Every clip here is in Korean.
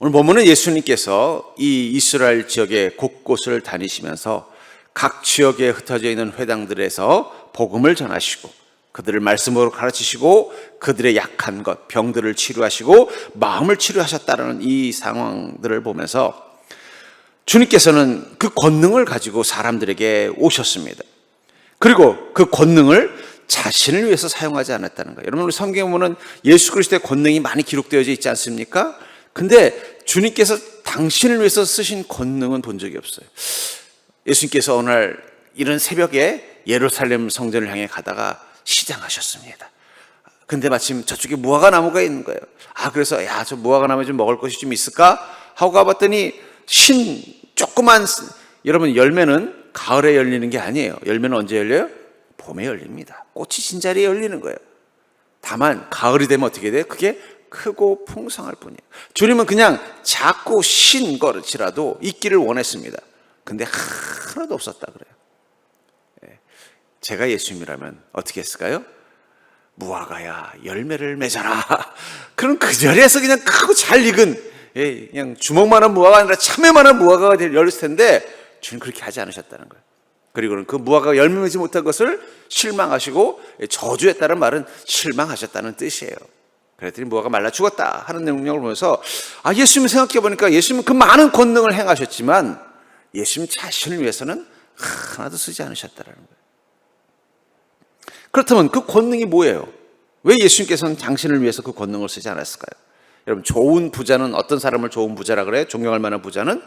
오늘 본문은 예수님께서 이 이스라엘 지역의 곳곳을 다니시면서 각 지역에 흩어져 있는 회당들에서 복음을 전하시고 그들을 말씀으로 가르치시고 그들의 약한 것, 병들을 치료하시고 마음을 치료하셨다는 이 상황들을 보면서 주님께서는 그 권능을 가지고 사람들에게 오셨습니다. 그리고 그 권능을 자신을 위해서 사용하지 않았다는 거예요. 여러분, 우리 성경에 보면 예수 그리스도의 권능이 많이 기록되어 있지 않습니까? 근데 주님께서 당신을 위해서 쓰신 권능은 본 적이 없어요. 예수님께서 어느 날 이른 새벽에 예루살렘 성전을 향해 가다가 시장하셨습니다. 근데 마침 저쪽에 무화과 나무가 있는 거예요. 그래서 저 무화과 나무에 좀 먹을 것이 좀 있을까? 하고 가봤더니 조그만, 여러분, 열매는 가을에 열리는 게 아니에요. 열매는 언제 열려요? 봄에 열립니다. 꽃이 진자리에 열리는 거예요. 다만 가을이 되면 어떻게 돼요? 그게 크고 풍성할 뿐이에요. 주님은 그냥 작고 신 것이라도 있기를 원했습니다. 근데 하나도 없었다 그래요. 제가 예수님이라면 어떻게 했을까요? 무화과야 열매를 맺어라. 그럼 그 자리에서 그냥 크고 잘 익은 그냥 주먹만한 무화과가 아니라 참외만한 무화과가 열렸을 텐데 주님 그렇게 하지 않으셨다는 거예요. 그리고는 그 무화과가 열매 맺지 못한 것을 실망하시고 저주했다는 말은 실망하셨다는 뜻이에요. 그랬더니 무화과가 말라 죽었다 하는 내용을 보면서 예수님 생각해 보니까 예수님은 그 많은 권능을 행하셨지만 예수님 자신을 위해서는 하나도 쓰지 않으셨다는 거예요. 그렇다면 그 권능이 뭐예요? 왜 예수님께서는 당신을 위해서 그 권능을 쓰지 않았을까요? 여러분, 좋은 부자는 어떤 사람을 좋은 부자라 그래요? 존경할 만한 부자는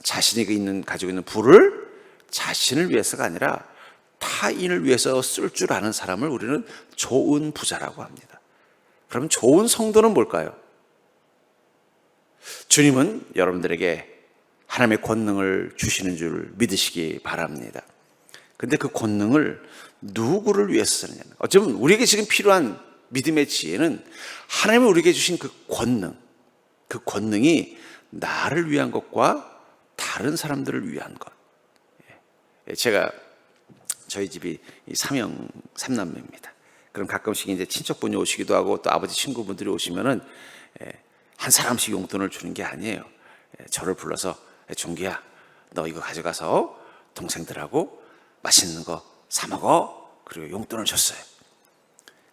자신이 가지고 있는 부를 자신을 위해서가 아니라 타인을 위해서 쓸 줄 아는 사람을 우리는 좋은 부자라고 합니다. 그럼 좋은 성도는 뭘까요? 주님은 여러분들에게 하나님의 권능을 주시는 줄 믿으시기 바랍니다. 근데 그 권능을 누구를 위해서 쓰느냐? 어쩌면 우리에게 지금 필요한 믿음의 지혜는 하나님이 우리에게 주신 그 권능이 나를 위한 것과 다른 사람들을 위한 것. 제가 저희 집이 삼남매입니다. 그럼 가끔씩 이제 친척분이 오시기도 하고 또 아버지 친구분들이 오시면은 한 사람씩 용돈을 주는 게 아니에요. 저를 불러서 종기야, 너 이거 가져가서 동생들하고 맛있는 거 사 먹어. 그리고 용돈을 줬어요.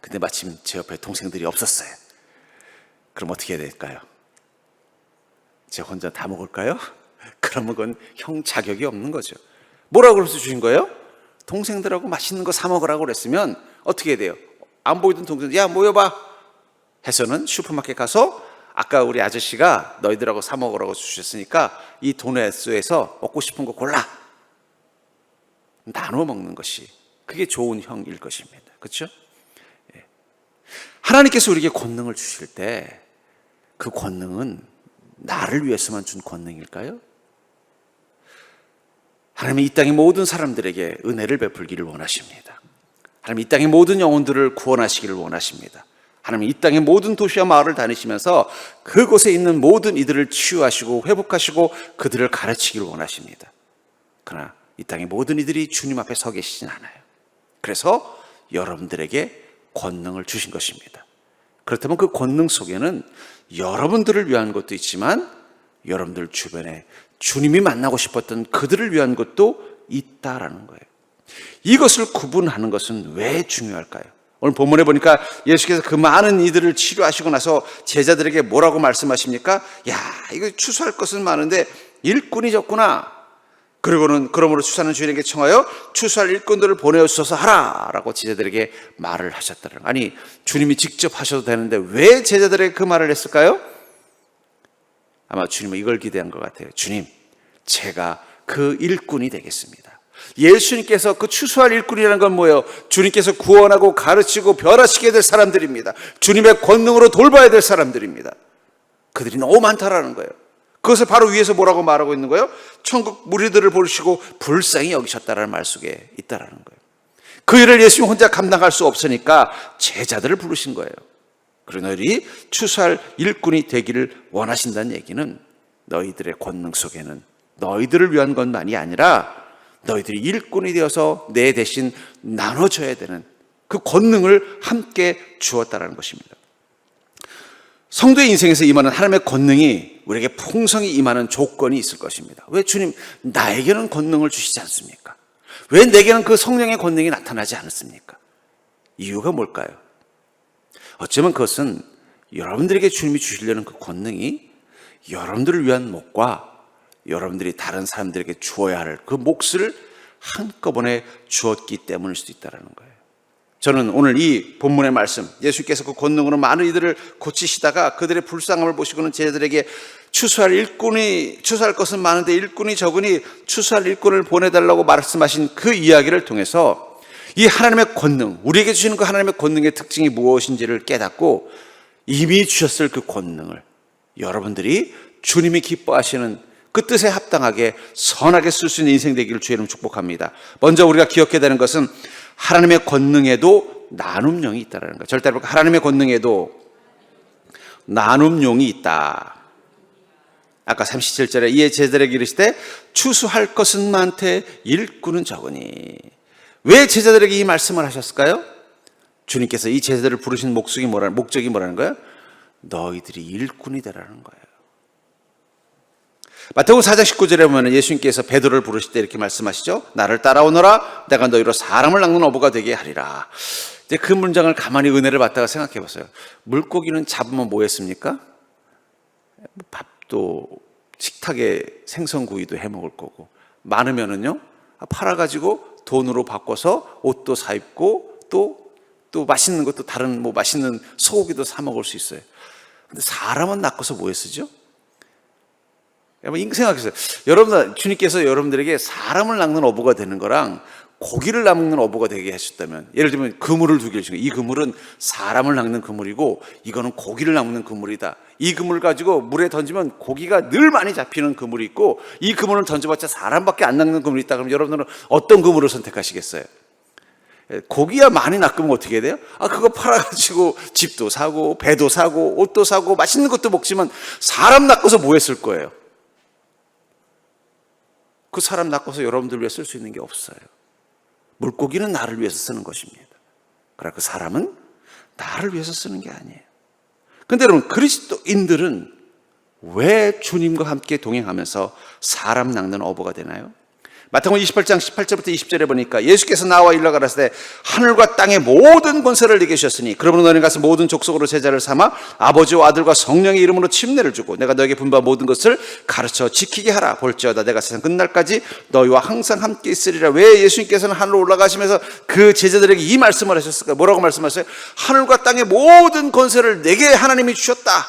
근데 마침 제 옆에 동생들이 없었어요. 그럼 어떻게 해야 될까요? 제가 혼자 다 먹을까요? 그러면 그건 형 자격이 없는 거죠. 뭐라고 그래서 주신 거예요? 동생들하고 맛있는 거 사 먹으라고 그랬으면 어떻게 해야 돼요? 안 보이던 동생들, 야 모여봐 해서는 슈퍼마켓 가서 아까 우리 아저씨가 너희들하고 사 먹으라고 주셨으니까 이 돈의 수에서 먹고 싶은 거 골라. 나눠 먹는 것이 그게 좋은 형일 것입니다. 그렇죠? 하나님께서 우리에게 권능을 주실 때 그 권능은 나를 위해서만 준 권능일까요? 하나님은 이 땅의 모든 사람들에게 은혜를 베풀기를 원하십니다. 하나님은 이 땅의 모든 영혼들을 구원하시기를 원하십니다. 하나님은 이 땅의 모든 도시와 마을을 다니시면서 그곳에 있는 모든 이들을 치유하시고 회복하시고 그들을 가르치기를 원하십니다. 그러나 이 땅의 모든 이들이 주님 앞에 서 계시진 않아요. 그래서 여러분들에게 권능을 주신 것입니다. 그렇다면 그 권능 속에는 여러분들을 위한 것도 있지만 여러분들 주변에 주님이 만나고 싶었던 그들을 위한 것도 있다라는 거예요. 이것을 구분하는 것은 왜 중요할까요? 오늘 본문에 보니까 예수께서 그 많은 이들을 치료하시고 나서 제자들에게 뭐라고 말씀하십니까? 이거 추수할 것은 많은데 일꾼이 적구나. 그리고는 그러므로 추수하는 주인에게 청하여 추수할 일꾼들을 보내주셔서 하라라고 제자들에게 말을 하셨다는 거예요. 아니, 주님이 직접 하셔도 되는데 왜 제자들에게 그 말을 했을까요? 아마 주님은 이걸 기대한 것 같아요. 주님, 제가 그 일꾼이 되겠습니다. 예수님께서 그 추수할 일꾼이라는 건 뭐예요? 주님께서 구원하고 가르치고 변화시켜야 될 사람들입니다. 주님의 권능으로 돌봐야 될 사람들입니다. 그들이 너무 많다라는 거예요. 그것을 바로 위에서 뭐라고 말하고 있는 거예요? 천국 무리들을 보시고 불쌍히 여기셨다라는 말 속에 있다라는 거예요. 그 일을 예수님 혼자 감당할 수 없으니까 제자들을 부르신 거예요. 그리고 너희들이 추수할 일꾼이 되기를 원하신다는 얘기는 너희들의 권능 속에는 너희들을 위한 것만이 아니라 너희들이 일꾼이 되어서 내 대신 나눠줘야 되는 그 권능을 함께 주었다라는 것입니다. 성도의 인생에서 임하는 하나님의 권능이 우리에게 풍성히 임하는 조건이 있을 것입니다. 왜 주님 나에게는 권능을 주시지 않습니까? 왜 내게는 그 성령의 권능이 나타나지 않았습니까? 이유가 뭘까요? 어쩌면 그것은 여러분들에게 주님이 주시려는 그 권능이 여러분들을 위한 목과 여러분들이 다른 사람들에게 주어야 할 그 몫을 한꺼번에 주었기 때문일 수도 있다는 거예요. 저는 오늘 이 본문의 말씀, 예수께서 그 권능으로 많은 이들을 고치시다가 그들의 불쌍함을 보시고는 제자들에게 추수할 것은 많은데 일꾼이 적으니 추수할 일꾼을 보내달라고 말씀하신 그 이야기를 통해서 이 하나님의 권능, 우리에게 주시는 그 하나님의 권능의 특징이 무엇인지를 깨닫고 이미 주셨을 그 권능을 여러분들이 주님이 기뻐하시는 그 뜻에 합당하게 선하게 쓸 수 있는 인생 되기를 주의 이름으로 축복합니다. 먼저 우리가 기억해야 되는 것은 하나님의 권능에도 나눔용이 있다는 거예요. 절대 하나님의 권능에도 나눔용이 있다. 아까 37절에 이에 제자들에게 이르시되 추수할 것은 많되 일꾼은 적으니. 왜 제자들에게 이 말씀을 하셨을까요? 주님께서 이 제자들을 부르신 목적이 뭐라는 거예요? 너희들이 일꾼이 되라는 거예요. 마태복음 4장 19절에 보면 예수님께서 베드로를 부르실 때 이렇게 말씀하시죠. 나를 따라오너라 내가 너희로 사람을 낚는 어부가 되게 하리라. 이제 그 문장을 가만히 은혜를 받다가 생각해 보세요. 물고기는 잡으면 뭐 했습니까? 밥도 식탁에 생선구이도 해 먹을 거고, 많으면은요 팔아가지고 돈으로 바꿔서 옷도 사 입고 또 맛있는 것도 다른 뭐 맛있는 소고기도 사 먹을 수 있어요. 근데 사람은 낚아서 뭐에 쓰죠? 여러분 생각해보세요. 여러분, 주님께서 여러분들에게 사람을 낚는 어부가 되는 거랑 고기를 낚는 어부가 되게 하셨다면, 예를 들면 그물을 두 개를 주고, 이 그물은 사람을 낚는 그물이고 이거는 고기를 낚는 그물이다. 이 그물을 가지고 물에 던지면 고기가 늘 많이 잡히는 그물이 있고, 이 그물을 던져봤자 사람밖에 안 낚는 그물이 있다. 그럼 여러분들은 어떤 그물을 선택하시겠어요? 고기야 많이 낚으면 어떻게 돼요? 그거 팔아가지고 집도 사고 배도 사고 옷도 사고 맛있는 것도 먹지만 사람 낚아서 뭐 했을 거예요? 그 사람 낚아서 여러분들 위해 쓸 수 있는 게 없어요. 물고기는 나를 위해서 쓰는 것입니다. 그러나 그 사람은 나를 위해서 쓰는 게 아니에요. 그런데 여러분, 그리스도인들은 왜 주님과 함께 동행하면서 사람 낚는 어부가 되나요? 마태복음 28장 18절부터 20절에 보니까 예수께서 나와 일러 가라사대 하늘과 땅의 모든 권세를 내게 주셨으니 그러므로 너희는 가서 모든 족속으로 제자를 삼아 아버지와 아들과 성령의 이름으로 침례를 주고 내가 너에게 분부한 모든 것을 가르쳐 지키게 하라. 볼지어다 내가 세상 끝날까지 너희와 항상 함께 있으리라. 왜 예수님께서는 하늘로 올라가시면서 그 제자들에게 이 말씀을 하셨을까요? 뭐라고 말씀하셨어요? 하늘과 땅의 모든 권세를 내게 하나님이 주셨다.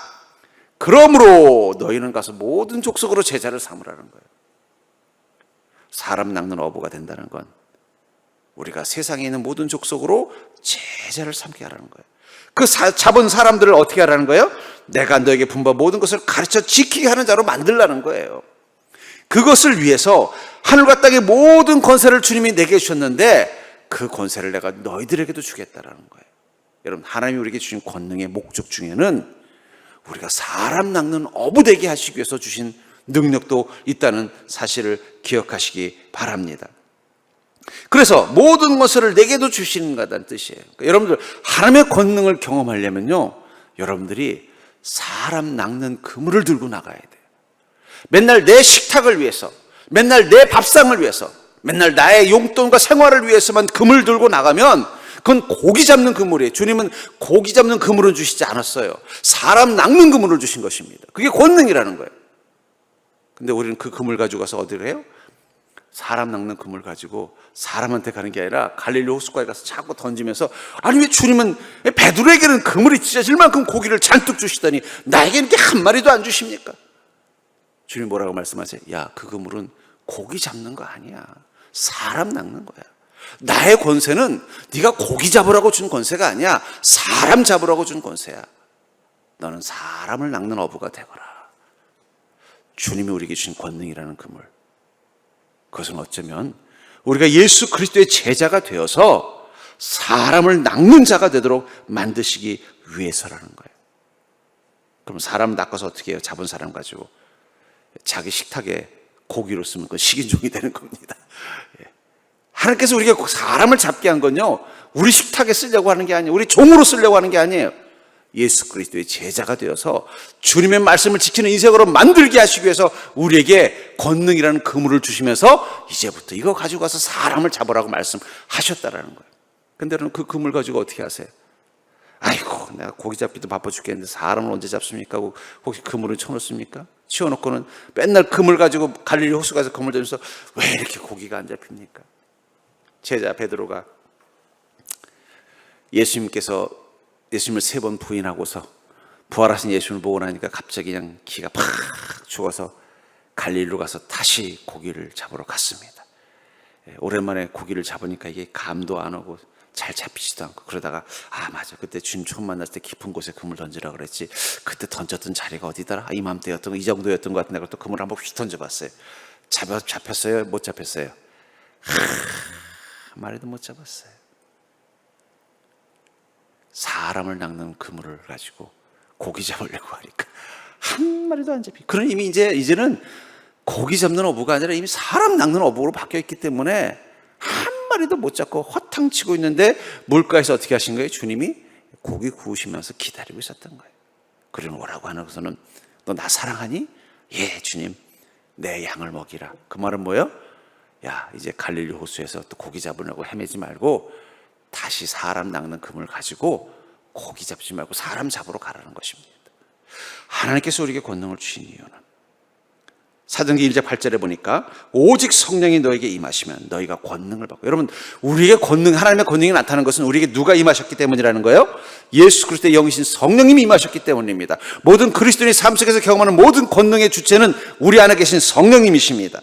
그러므로 너희는 가서 모든 족속으로 제자를 삼으라는 거예요. 사람 낚는 어부가 된다는 건 우리가 세상에 있는 모든 족속으로 제자를 삼게 하라는 거예요. 그 잡은 사람들을 어떻게 하라는 거예요? 내가 너에게 분부한 모든 것을 가르쳐 지키게 하는 자로 만들라는 거예요. 그것을 위해서 하늘과 땅의 모든 권세를 주님이 내게 주셨는데 그 권세를 내가 너희들에게도 주겠다라는 거예요. 여러분, 하나님이 우리에게 주신 권능의 목적 중에는 우리가 사람 낚는 어부 되게 하시기 위해서 주신 능력도 있다는 사실을 기억하시기 바랍니다. 그래서 모든 것을 내게도 주시는가다는 뜻이에요. 그러니까 여러분들 하나님의 권능을 경험하려면요, 여러분들이 사람 낚는 그물을 들고 나가야 돼요. 맨날 내 식탁을 위해서, 맨날 내 밥상을 위해서, 맨날 나의 용돈과 생활을 위해서만 그물 들고 나가면 그건 고기 잡는 그물이에요. 주님은 고기 잡는 그물을 주시지 않았어요. 사람 낚는 그물을 주신 것입니다. 그게 권능이라는 거예요. 근데 우리는 그 그물 가지고 가서 어디를 해요? 사람 낚는 그물 가지고 사람한테 가는 게 아니라 갈릴리 호숫가에 가서 자꾸 던지면서, 아니 왜 주님은 베드로에게는 그물이 찢어질 만큼 고기를 잔뜩 주시더니 나에게는 이렇게 한 마리도 안 주십니까? 주님 뭐라고 말씀하세요? 야, 그 그물은 고기 잡는 거 아니야. 사람 낚는 거야. 나의 권세는 네가 고기 잡으라고 준 권세가 아니야. 사람 잡으라고 준 권세야. 너는 사람을 낚는 어부가 되거라. 주님이 우리에게 주신 권능이라는 그물, 그것은 어쩌면 우리가 예수 그리스도의 제자가 되어서 사람을 낚는 자가 되도록 만드시기 위해서라는 거예요. 그럼 사람 낚아서 어떻게 해요? 잡은 사람 가지고 자기 식탁에 고기로 쓰면 그 식인종이 되는 겁니다. 하나님께서 우리가 사람을 잡게 한 건요, 우리 식탁에 쓰려고 하는 게 아니에요. 우리 종으로 쓰려고 하는 게 아니에요. 예수 그리스도의 제자가 되어서 주님의 말씀을 지키는 인생으로 만들게 하시기 위해서 우리에게 권능이라는 그물을 주시면서 이제부터 이거 가지고 가서 사람을 잡으라고 말씀하셨다라는 거예요. 근데 여러분 그 그물 가지고 어떻게 하세요? 아이고 내가 고기 잡기도 바빠 죽겠는데 사람을 언제 잡습니까? 하고 혹시 그물을 쳐놓습니까? 치워놓고는 맨날 그물 가지고 갈릴리 호수 가서 그물 던져서 왜 이렇게 고기가 안 잡힙니까? 제자 베드로가 예수님께서 예수님을 3번 부인하고서 부활하신 예수님을 보고 나니까 갑자기 그냥 기가 팍 죽어서 갈릴리로 가서 다시 고기를 잡으러 갔습니다. 오랜만에 고기를 잡으니까 이게 감도 안 오고 잘 잡히지도 않고 그러다가 맞아 그때 주님 처음 만났을 때 깊은 곳에 그물 던지라 그랬지 그때 던졌던 자리가 어디더라? 이맘때였던 거 이 정도였던 것 같은데 또 그물 한번 휙 던져봤어요. 잡혔어요? 못 잡혔어요? 한 마리도 못 잡았어요. 사람을 낚는 그물을 가지고 고기 잡으려고 하니까 한 마리도 안 잡히고 그런 이미 이제는 고기 잡는 어부가 아니라 이미 사람 낚는 어부로 바뀌어 있기 때문에 한 마리도 못 잡고 허탕치고 있는데 물가에서 어떻게 하신 거예요? 주님이 고기 구우시면서 기다리고 있었던 거예요. 그러면 오라고 하고서는 너 나 사랑하니? 예 주님 내 양을 먹이라. 그 말은 뭐예요? 야 이제 갈릴리 호수에서 또 고기 잡으려고 헤매지 말고 다시 사람 낚는 그물 가지고 고기 잡지 말고 사람 잡으러 가라는 것입니다. 하나님께서 우리에게 권능을 주신 이유는 사도행전 1장 8절에 보니까 오직 성령이 너에게 임하시면 너희가 권능을 받고 여러분 우리에게 하나님의 권능이 나타나는 것은 우리에게 누가 임하셨기 때문이라는 거예요? 예수 그리스도의 영이신 성령님이 임하셨기 때문입니다. 모든 그리스도인의 삶 속에서 경험하는 모든 권능의 주체는 우리 안에 계신 성령님이십니다.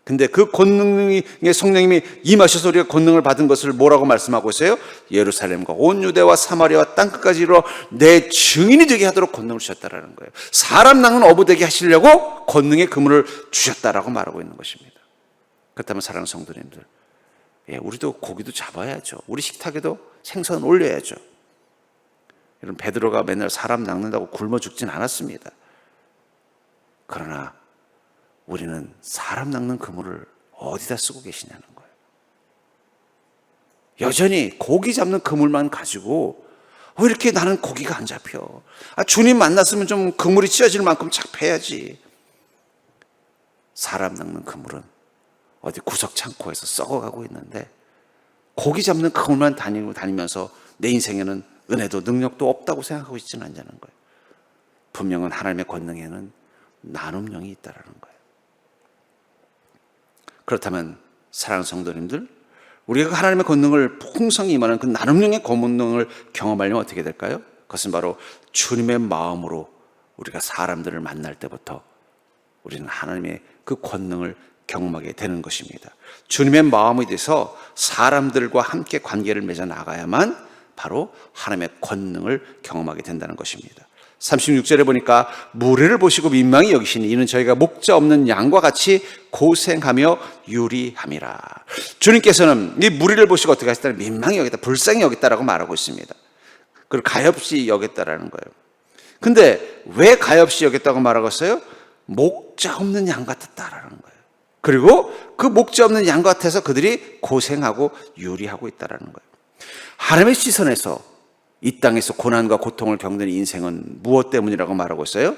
근데 그 권능의 성령님이 임하셔서 우리가 권능을 받은 것을 뭐라고 말씀하고 있어요? 예루살렘과 온 유대와 사마리아와 땅끝까지 이르러 내 증인이 되게 하도록 권능을 주셨다라는 거예요. 사람 낚는 어부 되게 하시려고 권능의 그물을 주셨다라고 말하고 있는 것입니다. 그렇다면 사랑하는 성도님들, 우리도 고기도 잡아야죠. 우리 식탁에도 생선 올려야죠. 여러분 베드로가 맨날 사람 낚는다고 굶어 죽진 않았습니다. 그러나 우리는 사람 낚는 그물을 어디다 쓰고 계시냐는 거예요. 여전히 고기 잡는 그물만 가지고 왜 이렇게 나는 고기가 안 잡혀? 주님 만났으면 좀 그물이 찢어질 만큼 잡혀야지. 사람 낚는 그물은 어디 구석 창고에서 썩어가고 있는데 고기 잡는 그물만 다니면서 내 인생에는 은혜도 능력도 없다고 생각하고 있지는 않냐는 거예요. 분명한 하나님의 권능에는 나눔령이 있다는 거예요. 그렇다면 사랑하는 성도님들, 우리가 하나님의 권능을 풍성히 임하는 그 나눔령의 권능을 경험하려면 어떻게 될까요? 그것은 바로 주님의 마음으로 우리가 사람들을 만날 때부터 우리는 하나님의 그 권능을 경험하게 되는 것입니다. 주님의 마음이 돼서 사람들과 함께 관계를 맺어 나가야만 바로 하나님의 권능을 경험하게 된다는 것입니다. 36절에 보니까 무리를 보시고 민망히 여기시니 이는 저희가 목자 없는 양과 같이 고생하며 유리함이라. 주님께서는 이 무리를 보시고 어떻게 하시다는 민망히 여겼다, 불쌍히 여겼다라고 말하고 있습니다. 그걸 가엾이 여겼다라는 거예요. 근데 왜 가엾이 여겼다고 말하고 있어요? 목자 없는 양 같았다라는 거예요. 그리고 그 목자 없는 양 같아서 그들이 고생하고 유리하고 있다라는 거예요. 하나님의 시선에서 이 땅에서 고난과 고통을 겪는 인생은 무엇 때문이라고 말하고 있어요?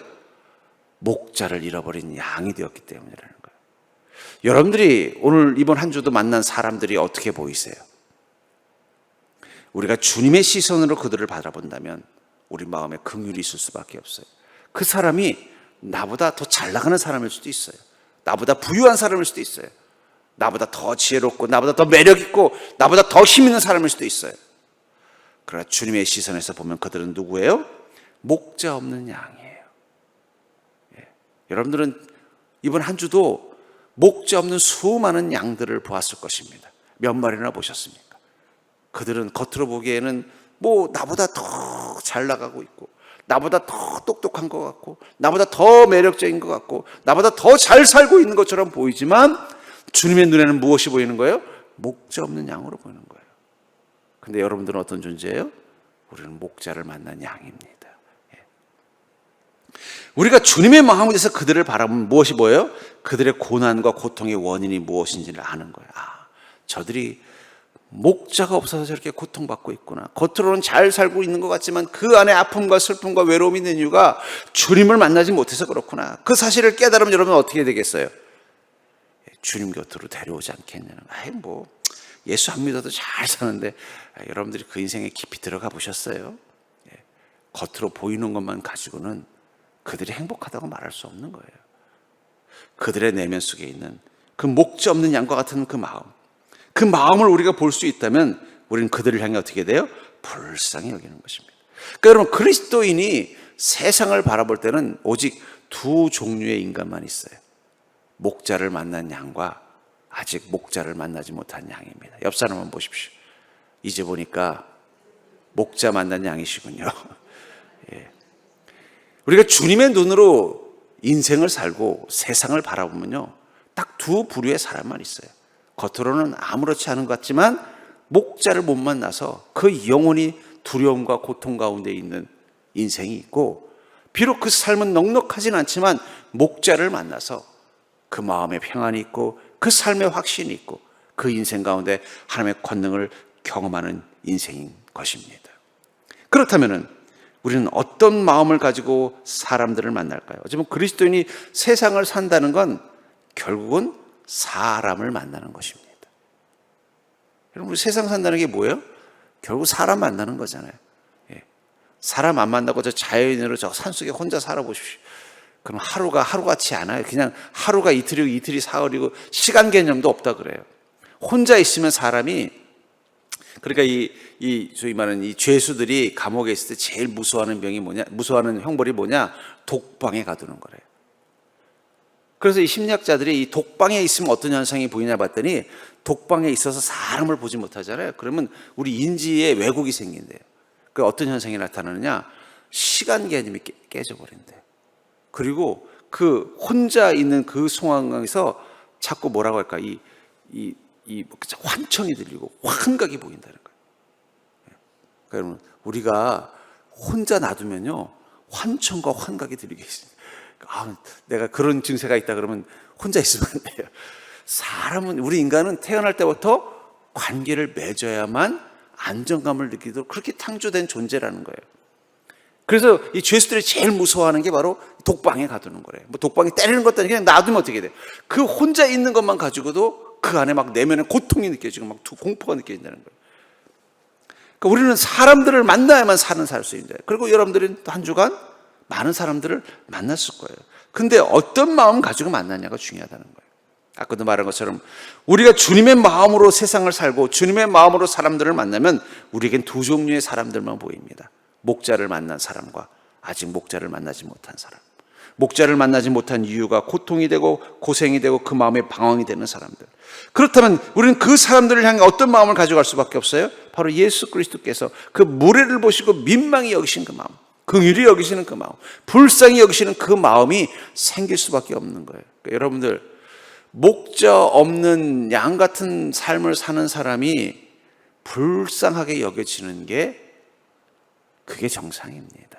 목자를 잃어버린 양이 되었기 때문이라는 거예요. 여러분들이 오늘 이번 한 주도 만난 사람들이 어떻게 보이세요? 우리가 주님의 시선으로 그들을 바라본다면 우리 마음에 긍휼이 있을 수밖에 없어요. 그 사람이 나보다 더 잘 나가는 사람일 수도 있어요. 나보다 부유한 사람일 수도 있어요. 나보다 더 지혜롭고 나보다 더 매력 있고 나보다 더 힘 있는 사람일 수도 있어요. 그러나 주님의 시선에서 보면 그들은 누구예요? 목자 없는 양이에요. 여러분들은 이번 한 주도 목자 없는 수많은 양들을 보았을 것입니다. 몇 마리나 보셨습니까? 그들은 겉으로 보기에는 나보다 더 잘 나가고 있고 나보다 더 똑똑한 것 같고 나보다 더 매력적인 것 같고 나보다 더 잘 살고 있는 것처럼 보이지만 주님의 눈에는 무엇이 보이는 거예요? 목자 없는 양으로 보이는 거예요. 근데 여러분들은 어떤 존재예요? 우리는 목자를 만난 양입니다. 우리가 주님의 마음에 대해서 그들을 바라보면 무엇이 보여요? 그들의 고난과 고통의 원인이 무엇인지를 아는 거예요. 저들이 목자가 없어서 저렇게 고통받고 있구나. 겉으로는 잘 살고 있는 것 같지만 그 안에 아픔과 슬픔과 외로움이 있는 이유가 주님을 만나지 못해서 그렇구나. 그 사실을 깨달으면 여러분 어떻게 되겠어요? 주님 곁으로 데려오지 않겠냐는. 예수 안 믿어도 잘 사는데 여러분들이 그 인생에 깊이 들어가 보셨어요? 겉으로 보이는 것만 가지고는 그들이 행복하다고 말할 수 없는 거예요. 그들의 내면 속에 있는 그 목자 없는 양과 같은 그 마음, 그 마음을 우리가 볼 수 있다면 우리는 그들을 향해 어떻게 돼요? 불쌍히 여기는 것입니다. 그러니까 여러분, 그리스도인이 세상을 바라볼 때는 오직 두 종류의 인간만 있어요. 목자를 만난 양과 아직 목자를 만나지 못한 양입니다. 옆 사람 한번 보십시오. 이제 보니까 목자 만난 양이시군요. 예. 우리가 주님의 눈으로 인생을 살고 세상을 바라보면요, 딱 두 부류의 사람만 있어요. 겉으로는 아무렇지 않은 것 같지만 목자를 못 만나서 그 영혼이 두려움과 고통 가운데 있는 인생이 있고, 비록 그 삶은 넉넉하진 않지만 목자를 만나서 그 마음에 평안이 있고 그 삶에 확신이 있고 그 인생 가운데 하나님의 권능을 경험하는 인생인 것입니다. 그렇다면 우리는 어떤 마음을 가지고 사람들을 만날까요? 어쩌면 그리스도인이 세상을 산다는 건 결국은 사람을 만나는 것입니다. 여러분, 우리 세상 산다는 게 뭐예요? 결국 사람 만나는 거잖아요. 사람 안 만나고 저 자연인으로 저 산속에 혼자 살아보십시오. 그럼 하루가 하루같이 않아요. 그냥 하루가 이틀이고 이틀이 사흘이고 시간 개념도 없다 그래요. 혼자 있으면 사람이, 그러니까 소위 말하는 이 죄수들이 감옥에 있을 때 제일 무서워하는 병이 뭐냐, 무서워하는 형벌이 뭐냐, 독방에 가두는 거래요. 그래서 이 심리학자들이 이 독방에 있으면 어떤 현상이 보이냐 봤더니, 독방에 있어서 사람을 보지 못하잖아요. 그러면 우리 인지에 왜곡이 생긴대요. 그 어떤 현상이 나타나느냐, 시간 개념이 깨져버린대요. 그리고 그 혼자 있는 그 상황에서 자꾸 뭐라고 할까, 환청이 들리고 환각이 보인다는 거예요. 그러니까 여러분, 우리가 혼자 놔두면요, 환청과 환각이 들리게 있습니다. 내가 그런 증세가 있다 그러면 혼자 있으면 안 돼요. 사람은, 우리 인간은 태어날 때부터 관계를 맺어야만 안정감을 느끼도록 그렇게 창조된 존재라는 거예요. 그래서 이 죄수들이 제일 무서워하는 게 바로 독방에 가두는 거래요. 독방에 때리는 것도 아니고 그냥 놔두면 어떻게 돼요? 그 혼자 있는 것만 가지고도 그 안에 막 내면에 고통이 느껴지고 막 공포가 느껴진다는 거예요. 그러니까 우리는 사람들을 만나야만 살 수 있는 거예요. 그리고 여러분들은 한 주간 많은 사람들을 만났을 거예요. 근데 어떤 마음 가지고 만났냐가 중요하다는 거예요. 아까도 말한 것처럼 우리가 주님의 마음으로 세상을 살고 주님의 마음으로 사람들을 만나면 우리에겐 두 종류의 사람들만 보입니다. 목자를 만난 사람과 아직 목자를 만나지 못한 사람. 목자를 만나지 못한 이유가 고통이 되고 고생이 되고 그 마음에 방황이 되는 사람들. 그렇다면 우리는 그 사람들을 향해 어떤 마음을 가져갈 수밖에 없어요? 바로 예수 그리스도께서 그 무례를 보시고 민망히 여기신 그 마음, 긍휼히 여기시는 그 마음, 불쌍히 여기시는 그 마음이 생길 수밖에 없는 거예요. 그러니까 여러분들, 목자 없는 양 같은 삶을 사는 사람이 불쌍하게 여겨지는 게 그게 정상입니다.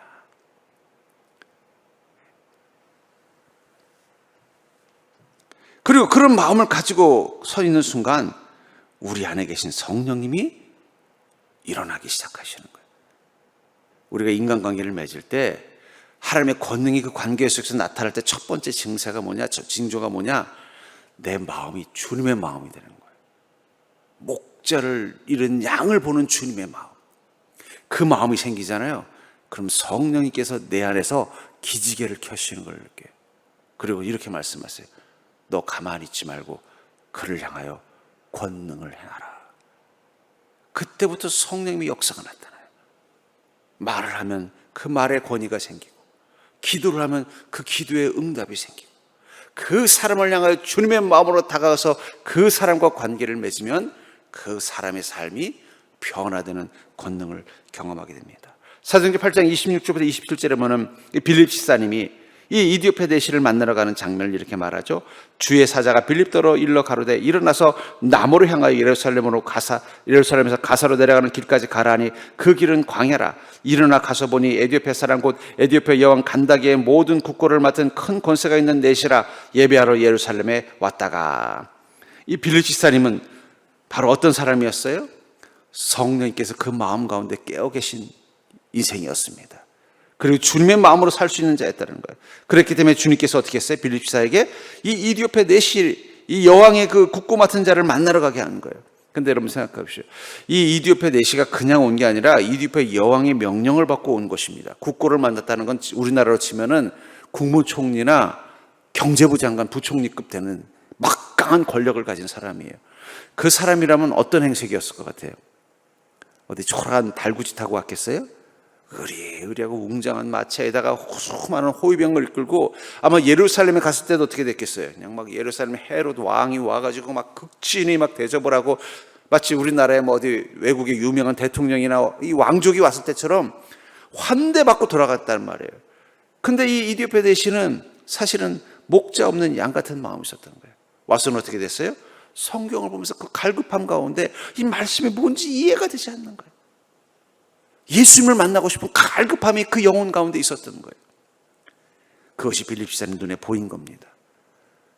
그리고 그런 마음을 가지고 서 있는 순간 우리 안에 계신 성령님이 일어나기 시작하시는 거예요. 우리가 인간관계를 맺을 때 하나님의 권능이 그 관계 속에서 나타날 때 첫 번째 증세가 뭐냐, 징조가 뭐냐, 내 마음이 주님의 마음이 되는 거예요. 목자를 잃은 양을 보는 주님의 마음, 그 마음이 생기잖아요. 그럼 성령님께서 내 안에서 기지개를 켜시는 걸 느껴요. 그리고 이렇게 말씀하세요. 너 가만히 있지 말고 그를 향하여 권능을 행하라. 그때부터 성령님의 역사가 나타나요. 말을 하면 그 말에 권위가 생기고, 기도를 하면 그 기도에 응답이 생기고, 그 사람을 향하여 주님의 마음으로 다가가서 그 사람과 관계를 맺으면 그 사람의 삶이 변화되는 권능을 경험하게 됩니다. 사도행전 8장 26절부터 27절에 보면 빌립 집사님이 이 이디오페 대시를 만나러 가는 장면을 이렇게 말하죠. 주의 사자가 빌립더로 일러 가로되 일어나서 나무로 향하여 예루살렘에서 가사로 내려가는 길까지 가라하니 그 길은 광야라. 일어나 가서 보니 에디오페 사람 곧 에디오페 여왕 간다기의 모든 국고를 맡은 큰 권세가 있는 내시라. 예배하러 예루살렘에 왔다가. 이 빌립 집사님은 바로 어떤 사람이었어요? 성령님께서 그 마음 가운데 깨어 계신 인생이었습니다. 그리고 주님의 마음으로 살 수 있는 자였다는 거예요. 그렇기 때문에 주님께서 어떻게 했어요? 빌립사에게 이 이디오페 내시, 이 여왕의 그 국고 맡은 자를 만나러 가게 하는 거예요. 근데 여러분 생각해 보십시오. 이 이디오페 내시가 그냥 온 게 아니라 이디오페 여왕의 명령을 받고 온 것입니다. 국고를 만났다는 건 우리나라로 치면은 국무총리나 경제부 장관, 부총리급 되는 막강한 권력을 가진 사람이에요. 그 사람이라면 어떤 행색이었을 것 같아요? 어디 초라한 달구지 타고 왔겠어요? 의리하고 웅장한 마차에다가 수많은 호위병을 이끌고 아마 예루살렘에 갔을 때도 어떻게 됐겠어요? 그냥 막 예루살렘 헤롯 왕이 와가지고 막 극진히 막 대접을 하고 마치 우리나라에 뭐 어디 외국의 유명한 대통령이나 이 왕족이 왔을 때처럼 환대받고 돌아갔단 말이에요. 근데 이 이디오페 대신은 사실은 목자 없는 양 같은 마음이 있었던 거예요. 와서는 어떻게 됐어요? 성경을 보면서 그 갈급함 가운데 이 말씀이 뭔지 이해가 되지 않는 거예요. 예수님을 만나고 싶은 갈급함이 그 영혼 가운데 있었던 거예요. 그것이 빌립 지사님 눈에 보인 겁니다.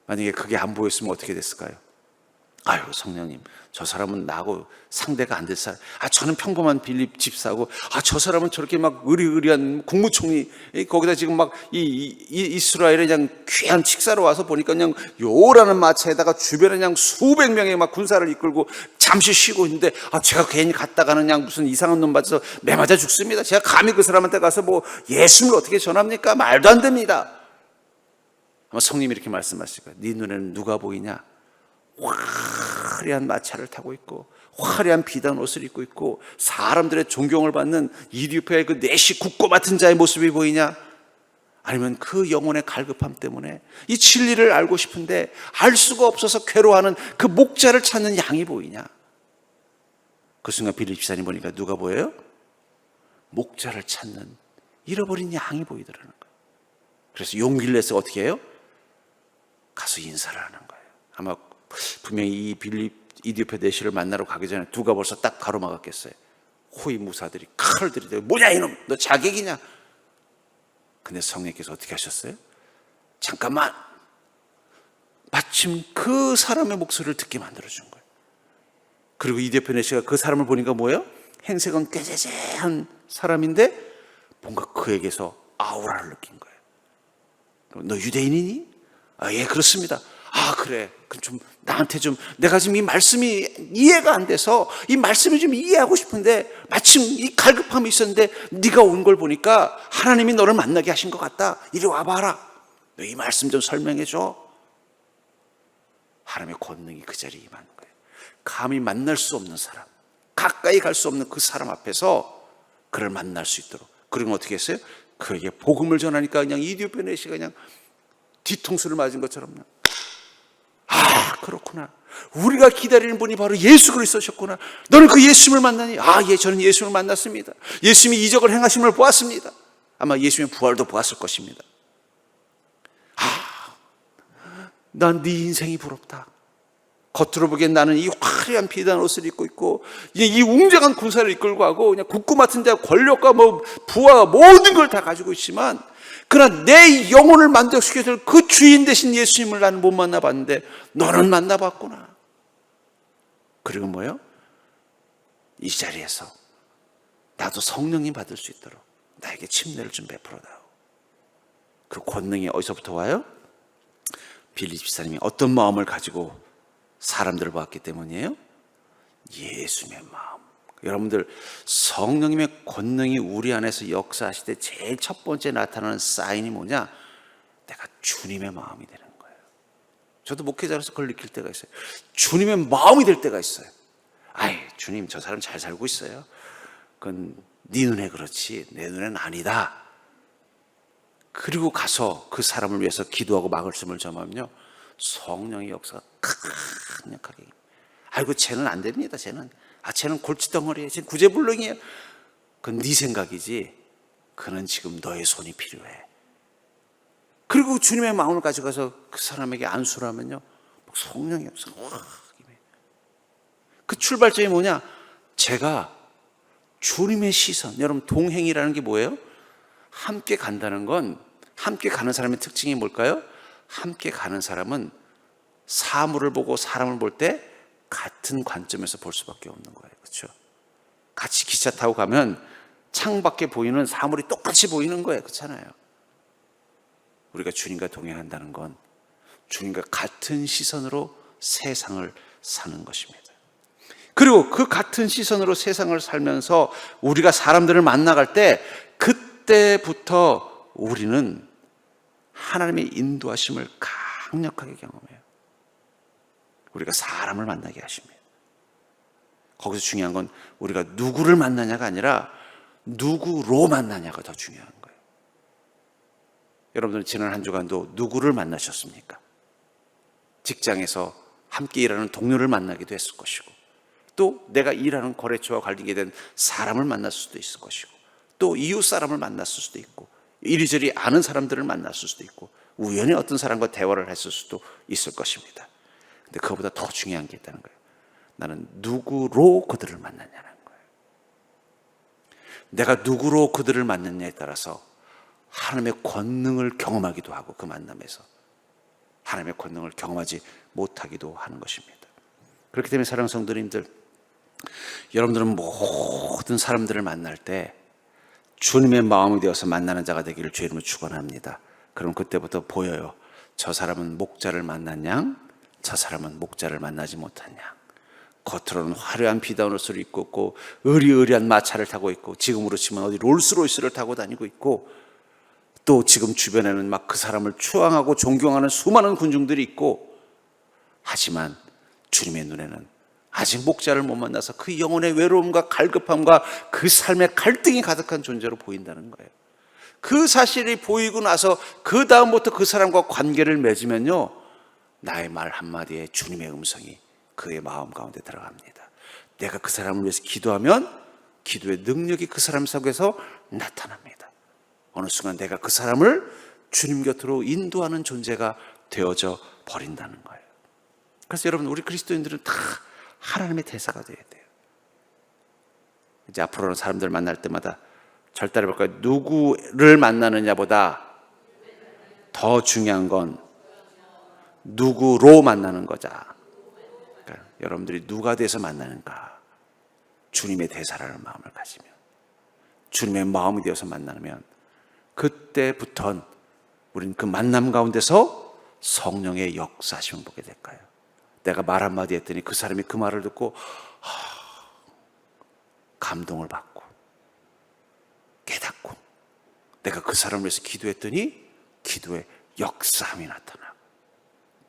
만약에 그게 안 보였으면 어떻게 됐을까요? 아유, 성령님, 저 사람은 나하고 상대가 안 될 사람. 저는 평범한 빌립 집사고, 저 사람은 저렇게 막 의리의리한 국무총리, 거기다 지금 막 이스라엘에 그냥 귀한 식사로 와서 보니까 그냥 요라는 마차에다가 주변에 그냥 수백 명의 막 군사를 이끌고 잠시 쉬고 있는데, 제가 괜히 갔다가는 그냥 무슨 이상한 놈 받아서 매맞아 죽습니다. 제가 감히 그 사람한테 가서 뭐 예수님을 어떻게 전합니까? 말도 안 됩니다. 아마 성님이 이렇게 말씀하실 거예요. 네 눈에는 누가 보이냐? 화려한 마차를 타고 있고 화려한 비단 옷을 입고 있고 사람들의 존경을 받는 이디오페의 그 내시 국고 맡은 자의 모습이 보이냐? 아니면 그 영혼의 갈급함 때문에 이 진리를 알고 싶은데 알 수가 없어서 괴로워하는 그 목자를 찾는 양이 보이냐? 그 순간 빌립 지사님 보니까 누가 보여요? 목자를 찾는 잃어버린 양이 보이더라는 거예요. 그래서 용기를 내서 어떻게 해요? 가서 인사를 하는 거예요. 아마 분명히 이 빌립 이디오페 내시를 만나러 가기 전에 누가 벌써 딱 가로막았겠어요. 호위 무사들이 칼을 들이대고 뭐냐 이놈, 너 자객이냐? 근데 성령께서 어떻게 하셨어요? 잠깐만, 마침 그 사람의 목소리를 듣게 만들어준 거예요. 그리고 이디오페 내시가 그 사람을 보니까 뭐예요? 행색은 꾀재재한 사람인데 뭔가 그에게서 아우라를 느낀 거예요. 너 유대인이니? 예, 그렇습니다. 그래. 그럼 좀 나한테 좀, 내가 지금 이 말씀이 이해가 안 돼서 이 말씀을 좀 이해하고 싶은데 마침 이 갈급함이 있었는데 네가 온 걸 보니까 하나님이 너를 만나게 하신 것 같다. 이리 와봐라. 너 이 말씀 좀 설명해 줘. 하나님의 권능이 그 자리에 임하는 거예요. 감히 만날 수 없는 사람, 가까이 갈 수 없는 그 사람 앞에서 그를 만날 수 있도록. 그리고 어떻게 했어요? 그에게 복음을 전하니까 그냥 이디오페 내시가 그냥 뒤통수를 맞은 것처럼, 그렇구나. 우리가 기다리는 분이 바로 예수 그리스도셨구나. 너는 그 예수님을 만나니? 예, 저는 예수님을 만났습니다. 예수님이 이적을 행하심을 보았습니다. 아마 예수님의 부활도 보았을 것입니다. 난 네 인생이 부럽다. 겉으로 보기엔 나는 이 화려한 비단 옷을 입고 있고 이 웅장한 군사를 이끌고 하고 그냥 국고 맡은 데 권력과 뭐 부와 모든 걸 다 가지고 있지만, 그러나 내 영혼을 만족시켜야 될 그 주인 되신 예수님을 나는 못 만나봤는데 너는 만나봤구나. 그리고 뭐요? 이 자리에서 나도 성령님 받을 수 있도록 나에게 침례를 좀 베풀어다오. 그 권능이 어디서부터 와요? 빌립 지사님이 어떤 마음을 가지고 사람들을 봤기 때문이에요? 예수님의 마음. 여러분들, 성령님의 권능이 우리 안에서 역사하실 때 제일 첫 번째 나타나는 사인이 뭐냐? 내가 주님의 마음이 되는 거예요. 저도 목회자로서 그걸 느낄 때가 있어요. 주님의 마음이 될 때가 있어요. 주님, 저 사람 잘 살고 있어요. 그건 네 눈에 그렇지 내 눈에는 아니다. 그리고 가서 그 사람을 위해서 기도하고 말씀을 전하면요, 성령의 역사가 강력하게. 쟤는 안 됩니다. 쟤는 골칫덩어리예요. 쟤는 구제불능이에요. 그건 네 생각이지. 그는 지금 너의 손이 필요해. 그리고 주님의 마음을 가져가서 그 사람에게 안수를 하면요, 성령의 역사가 확 임해요. 그 출발점이 뭐냐? 제가 주님의 시선. 여러분, 동행이라는 게 뭐예요? 함께 간다는 건, 함께 가는 사람의 특징이 뭘까요? 함께 가는 사람은 사물을 보고 사람을 볼 때 같은 관점에서 볼 수밖에 없는 거예요. 그렇죠? 같이 기차 타고 가면 창밖에 보이는 사물이 똑같이 보이는 거예요. 그렇잖아요. 우리가 주님과 동행한다는 건 주님과 같은 시선으로 세상을 사는 것입니다. 그리고 그 같은 시선으로 세상을 살면서 우리가 사람들을 만나갈 때 그때부터 우리는 하나님의 인도하심을 강력하게 경험해요. 우리가 사람을 만나게 하십니다. 거기서 중요한 건 우리가 누구를 만나냐가 아니라 누구로 만나냐가 더 중요한 거예요. 여러분들 지난 한 주간도 누구를 만나셨습니까? 직장에서 함께 일하는 동료를 만나기도 했을 것이고, 또 내가 일하는 거래처와 관계된 된 사람을 만났을 수도 있을 것이고, 또 이웃 사람을 만났을 수도 있고, 이리저리 아는 사람들을 만났을 수도 있고, 우연히 어떤 사람과 대화를 했을 수도 있을 것입니다. 근데 그거보다 더 중요한 게 있다는 거예요. 나는 누구로 그들을 만났냐는 거예요. 내가 누구로 그들을 만났냐에 따라서 하나님의 권능을 경험하기도 하고, 그 만남에서 하나님의 권능을 경험하지 못하기도 하는 것입니다. 그렇기 때문에 사랑하는 성도님들, 여러분들은 모든 사람들을 만날 때 주님의 마음이 되어서 만나는 자가 되기를 주의 이름으로 축원합니다. 그럼 그때부터 보여요. 저 사람은 목자를 만난 양, 저 사람은 목자를 만나지 못한 양. 겉으로는 화려한 비다운 옷을 입고 있고 의리의리한 마차를 타고 있고, 지금으로 치면 어디 롤스로이스를 타고 다니고 있고, 또 지금 주변에는 막 그 사람을 추앙하고 존경하는 수많은 군중들이 있고, 하지만 주님의 눈에는 아직 목자를 못 만나서 그 영혼의 외로움과 갈급함과 그 삶의 갈등이 가득한 존재로 보인다는 거예요. 그 사실이 보이고 나서 그 다음부터 그 사람과 관계를 맺으면요, 나의 말 한마디에 주님의 음성이 그의 마음 가운데 들어갑니다. 내가 그 사람을 위해서 기도하면 기도의 능력이 그 사람 속에서 나타납니다. 어느 순간 내가 그 사람을 주님 곁으로 인도하는 존재가 되어져 버린다는 거예요. 그래서 여러분, 우리 그리스도인들은 다 하나님의 대사가 되어야 돼요. 이제 앞으로는 사람들 만날 때마다 절대로 볼까요? 누구를 만나느냐보다 더 중요한 건 누구로 만나는 거자. 그러니까 여러분들이 누가 돼서 만나는가? 주님의 대사라는 마음을 가지면, 주님의 마음이 되어서 만나면 그때부터는 우리는 그 만남 가운데서 성령의 역사심을 보게 될까요? 내가 말 한마디 했더니 그 사람이 그 말을 듣고 감동을 받고 깨닫고, 내가 그 사람을 위해서 기도했더니 기도의 역사함이 나타나고,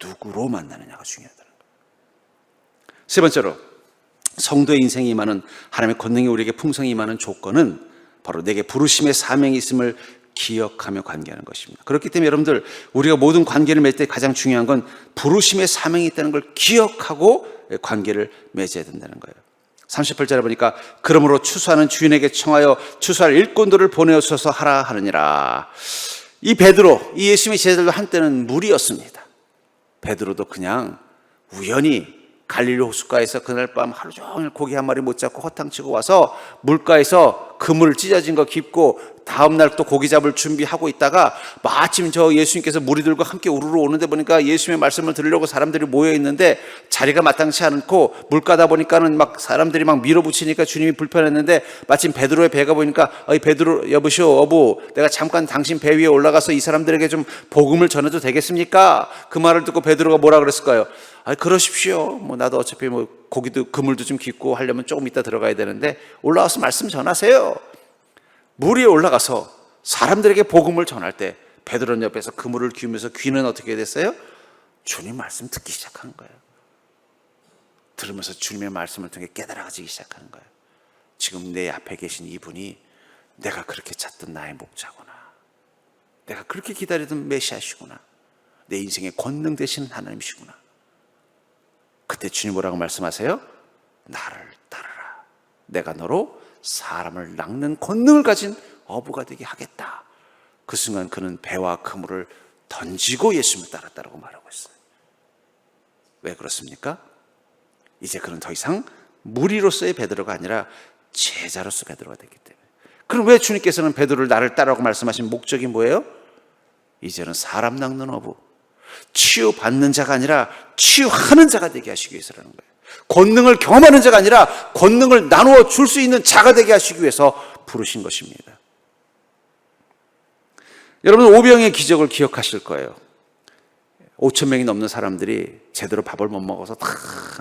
누구로 만나느냐가 중요하다는 거예요. 세 번째로, 성도의 인생이 임하는, 하나님의 권능이 우리에게 풍성히 임하는 조건은 바로 내게 부르심의 사명이 있음을 기억하며 관계하는 것입니다. 그렇기 때문에 여러분들, 우리가 모든 관계를 맺을 때 가장 중요한 건 부르심의 사명이 있다는 걸 기억하고 관계를 맺어야 된다는 거예요. 38절에 보니까 그러므로 추수하는 주인에게 청하여 추수할 일꾼들을 보내어서 하라 하느니라. 이 베드로, 이 예수님의 제자들도 한때는 무리였습니다. 베드로도 그냥 우연히 갈릴리 호숫가에서 그날 밤 하루 종일 고기 한 마리 못 잡고 허탕치고 와서 물가에서 그물 찢어진 거 깁고 다음날 또 고기 잡을 준비하고 있다가 마침 저 예수님께서 무리들과 함께 우르르 오는데 보니까 예수님의 말씀을 들으려고 사람들이 모여 있는데 자리가 마땅치 않고 물가다 보니까는 막 사람들이 막 밀어붙이니까 주님이 불편했는데, 마침 베드로의 배가 보니까 베드로 여보시오, 어부, 내가 잠깐 당신 배 위에 올라가서 이 사람들에게 좀 복음을 전해도 되겠습니까? 그 말을 듣고 베드로가 뭐라 그랬을까요? 그러십시오. 나도 어차피 고기도 그물도 좀 깃고 하려면 조금 이따 들어가야 되는데 올라와서 말씀 전하세요. 물 위에 올라가서 사람들에게 복음을 전할 때 베드로는 옆에서 그물을 기우면서 귀는 어떻게 됐어요? 주님 말씀 듣기 시작하는 거예요. 들으면서 주님의 말씀을 통해 깨달아지기 시작하는 거예요. 지금 내 앞에 계신 이분이 내가 그렇게 찾던 나의 목자구나, 내가 그렇게 기다리던 메시아시구나, 내 인생의 권능 되시는 하나님이시구나. 그때 주님 뭐라고 말씀하세요? 나를 따르라. 내가 너로 사람을 낚는 권능을 가진 어부가 되게 하겠다. 그 순간 그는 배와 그물을 던지고 예수님을 따랐다고 말하고 있어요. 왜 그렇습니까? 이제 그는 더 이상 무리로서의 베드로가 아니라 제자로서 베드로가 됐기 때문에. 그럼 왜 주님께서는 베드로를 나를 따르라고 말씀하신 목적이 뭐예요? 이제는 사람 낚는 어부, 치유받는 자가 아니라 치유하는 자가 되게 하시기 위해서라는 거예요. 권능을 경험하는 자가 아니라 권능을 나누어 줄 수 있는 자가 되게 하시기 위해서 부르신 것입니다. 여러분, 오병의 기적을 기억하실 거예요. 5천 명이 넘는 사람들이 제대로 밥을 못 먹어서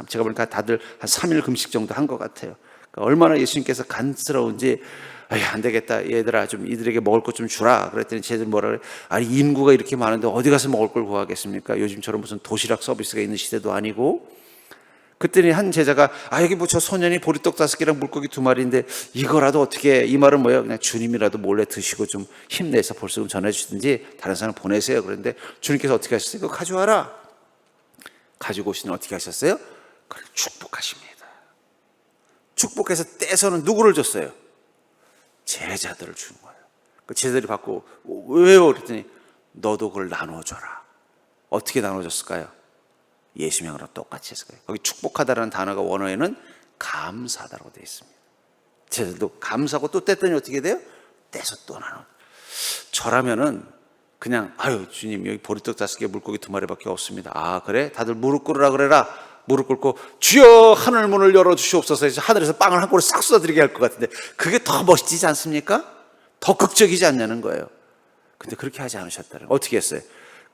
제가 보니까 다들 한 3일 금식 정도 한 것 같아요. 그러니까 얼마나 예수님께서 간스러운지, 안 되겠다, 얘들아, 좀 이들에게 먹을 것 좀 주라. 그랬더니 쟤들 뭐라 그래? 아니, 인구가 이렇게 많은데 어디 가서 먹을 걸 구하겠습니까? 요즘처럼 무슨 도시락 서비스가 있는 시대도 아니고. 그랬더니 한 제자가, 여기 뭐 저 소년이 보리떡 5개랑 물고기 2마리인데 이거라도 어떻게, 이 말은 뭐예요? 그냥 주님이라도 몰래 드시고 좀 힘내서 볼수 좀 전해주든지 다른 사람 보내세요. 그런데 주님께서 어떻게 하셨어요? 이거 가져와라. 가지고 오시니 어떻게 하셨어요? 그걸 축복하십니다. 축복해서 떼서는 누구를 줬어요? 제자들을 준 거예요. 그 제자들이 받고, 왜요? 그랬더니 너도 그걸 나눠줘라. 어떻게 나눠줬을까요? 예수 명으로 똑같이 했을 거예요. 거기 축복하다라는 단어가 원어에는 감사하다고 되어 있습니다. 제자들도 감사하고 또 뗐더니 어떻게 돼요? 떼서 또 나눠. 저라면은 그냥, 주님, 여기 보리떡 5개, 물고기 2마리밖에 없습니다. 그래? 다들 무릎 꿇으라 그래라. 무릎 꿇고 주여 하늘 문을 열어주시옵소서 해서 하늘에서 빵을 한 그릇 싹 쏟아드리게 할 것 같은데, 그게 더 멋지지 않습니까? 더 극적이지 않냐는 거예요. 근데 그렇게 하지 않으셨다는 거예요. 어떻게 했어요?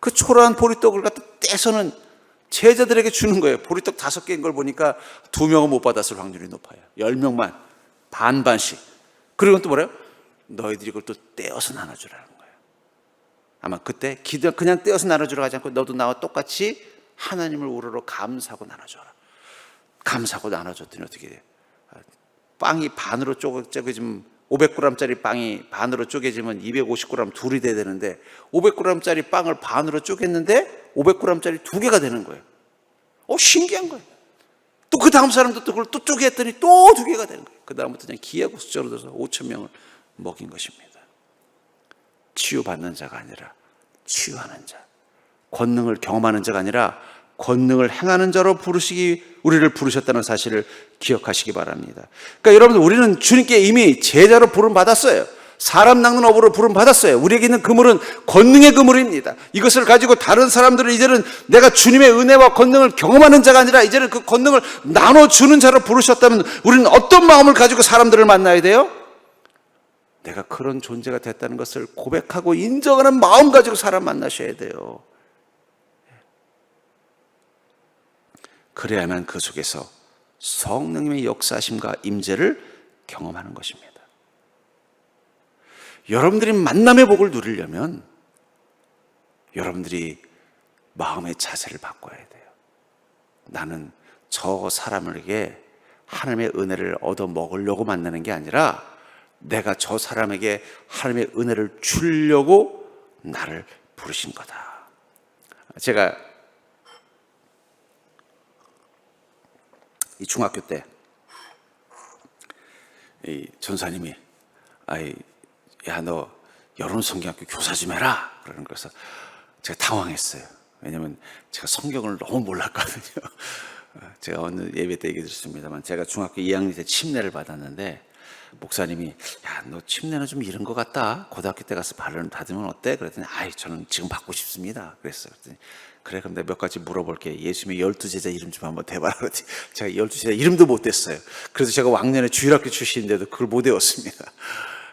그 초라한 보리떡을 갖다 떼서는 제자들에게 주는 거예요. 보리떡 5개인 걸 보니까 2명은 못 받았을 확률이 높아요. 10명만 반반씩. 그리고 또 뭐래요? 너희들이 그걸 또 떼어서 나눠주라는 거예요. 아마 그때 그냥 떼어서 나눠주라고 하지 않고 너도 나와 똑같이 하나님을 우러러 감사하고 나눠줘라. 감사하고 나눠줬더니 어떻게 돼요? 빵이 반으로 쪼개지면 500g짜리 빵이 반으로 쪼개지면 250g 둘이 돼야 되는데 500g짜리 빵을 반으로 쪼갰는데 500g짜리 2개가 되는 거예요. 신기한 거예요. 또 그 다음 사람도 또 그걸 또 쪼개했더니 또 2개가 되는 거예요. 그 다음부터 그냥 기하고 숫자로 둬서 5천 명을 먹인 것입니다. 치유받는 자가 아니라 치유하는 자, 권능을 경험하는 자가 아니라 권능을 행하는 자로 우리를 부르셨다는 사실을 기억하시기 바랍니다. 그러니까 여러분, 우리는 주님께 이미 제자로 부름받았어요. 사람 낚는 업으로 부름받았어요. 우리에게 있는 그물은 권능의 그물입니다. 이것을 가지고 다른 사람들은 이제는 내가 주님의 은혜와 권능을 경험하는 자가 아니라 이제는 그 권능을 나눠주는 자로 부르셨다면 우리는 어떤 마음을 가지고 사람들을 만나야 돼요? 내가 그런 존재가 됐다는 것을 고백하고 인정하는 마음 가지고 사람 만나셔야 돼요. 그래야만 그 속에서 성령님의 역사하심과 임재를 경험하는 것입니다. 여러분들이 만남의 복을 누리려면 여러분들이 마음의 자세를 바꿔야 돼요. 나는 저 사람에게 하나님의 은혜를 얻어 먹으려고 만나는 게 아니라 내가 저 사람에게 하나님의 은혜를 주려고 나를 부르신 거다. 제가 이 중학교 때 이 전사님이 야, 너 여론성경학교 교사 좀 해라 그러는 거라서 제가 당황했어요. 왜냐하면 제가 성경을 너무 몰랐거든요. 제가 어느 예배 때 얘기 드렸습니다만 제가 중학교 2학년 때 침례를 받았는데 목사님이 야, 너 침례는 좀 이른 것 같다. 고등학교 때 가서 발언을 받으면 어때? 그랬더니 저는 지금 받고 싶습니다. 그랬어요. 그랬더니 그래, 그럼 내가 몇 가지 물어볼게. 예수님의 12제자 이름 좀 한번 대봐라. 그랬더니 제가 12제자 이름도 못 댔어요. 그래서 제가 왕년에 주일학교 출신인데도 그걸 못 외웠습니다.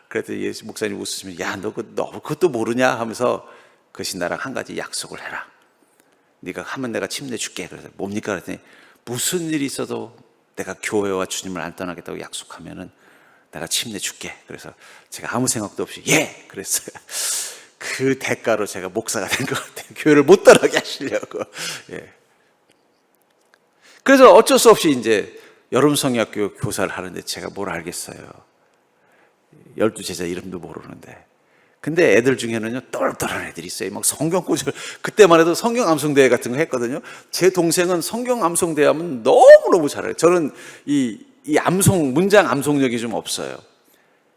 그랬더니 예수 목사님 웃으시면 야, 너 그것도 모르냐 하면서 그것이 나랑 한 가지 약속을 해라. 네가 하면 내가 침례 줄게. 그래서 뭡니까? 그랬더니 무슨 일이 있어도 내가 교회와 주님을 안 떠나겠다고 약속하면은 내가 침례 줄게. 그래서 제가 아무 생각도 없이 예! 그랬어요. 그 대가로 제가 목사가 된 것 같아요. 교회를 못 떠나게 하시려고. 예. 그래서 어쩔 수 없이 이제 여름성경학교 교사를 하는데 제가 뭘 알겠어요. 12제자 이름도 모르는데. 근데 애들 중에는요, 똘똘한 애들이 있어요. 막 성경 구절, 그때만 해도 성경 암송대회 같은 거 했거든요. 제 동생은 성경 암송대회 하면 너무너무 잘해요. 저는 이 문장 암송력이 좀 없어요.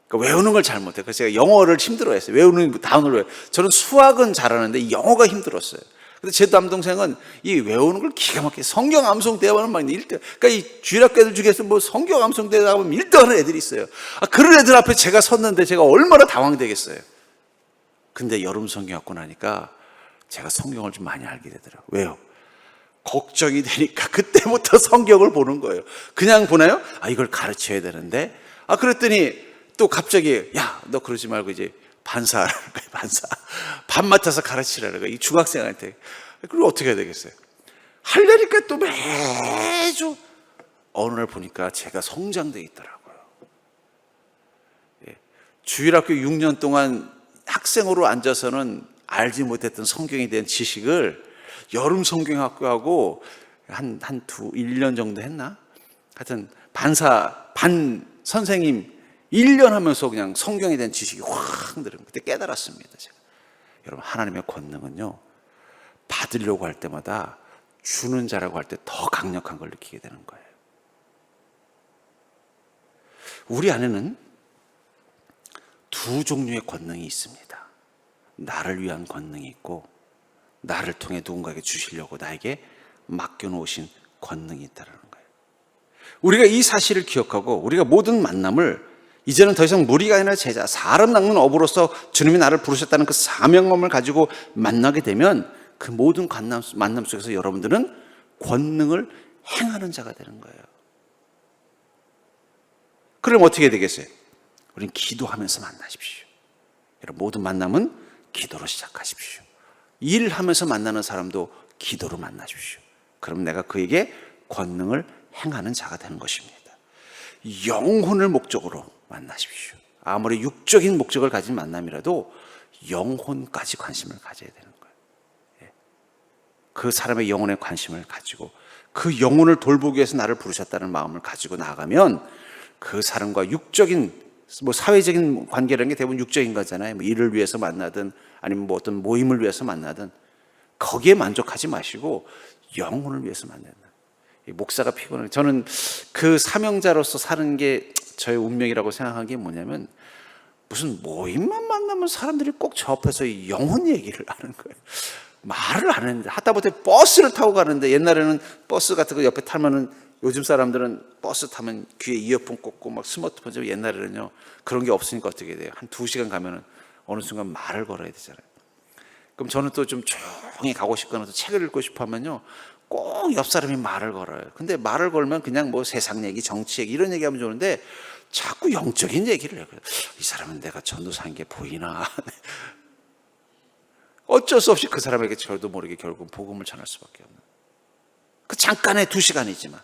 그러니까 외우는 걸 잘 못해요. 그래서 제가 영어를 힘들어했어요. 외우는 단어를 외워요. 저는 수학은 잘하는데 영어가 힘들었어요. 근데 제 남동생은 이 외우는 걸 기가 막히게 성경 암송대회는 막 1등. 그러니까 이 주일학교 애들 중에서 뭐 성경 암송대회 나가면 1등 하는 애들이 있어요. 그런 애들 앞에 제가 섰는데 제가 얼마나 당황되겠어요. 근데 여름 성경 갖고 나니까 제가 성경을 좀 많이 알게 되더라고요. 왜요? 걱정이 되니까 그때부터 성경을 보는 거예요. 그냥 보나요? 이걸 가르쳐야 되는데. 그랬더니 또 갑자기, 야, 너 그러지 말고 이제 반사하라는 거예요. 반 맡아서 가르치라는 거예요. 이 중학생한테. 그리고 어떻게 해야 되겠어요? 하려니까 또 매주 어느 날 보니까 제가 성장돼 있더라고요. 주일학교 6년 동안 학생으로 앉아서는 알지 못했던 성경에 대한 지식을 여름 성경학교하고 한 1년 정도 했나? 하여튼 반 선생님 1년 하면서 그냥 성경에 대한 지식이 확 늘은 그때 깨달았습니다. 제가. 여러분, 하나님의 권능은요, 받으려고 할 때마다 주는 자라고 할 때 더 강력한 걸 느끼게 되는 거예요. 우리 안에는 두 종류의 권능이 있습니다. 나를 위한 권능이 있고, 나를 통해 누군가에게 주시려고 나에게 맡겨놓으신 권능이 있다는 거예요. 우리가 이 사실을 기억하고 우리가 모든 만남을 이제는 더 이상 무리가 아니라 제자, 사람 낚는 어부로서 주님이 나를 부르셨다는 그 사명감을 가지고 만나게 되면 그 모든 만남 속에서 여러분들은 권능을 행하는 자가 되는 거예요. 그럼 어떻게 되겠어요? 우리는 기도하면서 만나십시오. 여러분, 모든 만남은 기도로 시작하십시오. 일하면서 만나는 사람도 기도로 만나십시오. 그럼 내가 그에게 권능을 행하는 자가 되는 것입니다. 영혼을 목적으로 만나십시오. 아무리 육적인 목적을 가진 만남이라도 영혼까지 관심을 가져야 되는 거예요. 그 사람의 영혼에 관심을 가지고 그 영혼을 돌보기 위해서 나를 부르셨다는 마음을 가지고 나가면 그 사람과 육적인 사회적인 관계라는 게 대부분 육적인 거잖아요. 일을 위해서 만나든 아니면 어떤 모임을 위해서 만나든 거기에 만족하지 마시고 영혼을 위해서 만난다. 목사가 피곤해요. 저는 그 사명자로서 사는 게 저의 운명이라고 생각한 게 뭐냐면, 무슨 모임만 만나면 사람들이 꼭 저 앞에서 영혼 얘기를 하는 거예요. 말을 안 했는데, 하다못해 버스를 타고 가는데, 옛날에는 버스 같은 거 옆에 타면은, 요즘 사람들은 버스 타면 귀에 이어폰 꽂고 막 스마트폰 좀, 옛날에는요 그런 게 없으니까 어떻게 돼요? 한 2시간 가면은 어느 순간 말을 걸어야 되잖아요. 그럼 저는 또 좀 조용히 가고 싶거나 또 책을 읽고 싶어 하면요 꼭 옆 사람이 말을 걸어요. 근데 말을 걸면 그냥 뭐 세상 얘기, 정치 얘기 이런 얘기하면 좋은데 자꾸 영적인 얘기를 해요. 이 사람은 내가 전도사인 게 보이나. 어쩔 수 없이 그 사람에게 저도 모르게 결국 복음을 전할 수밖에 없는, 그 잠깐의 2시간이지만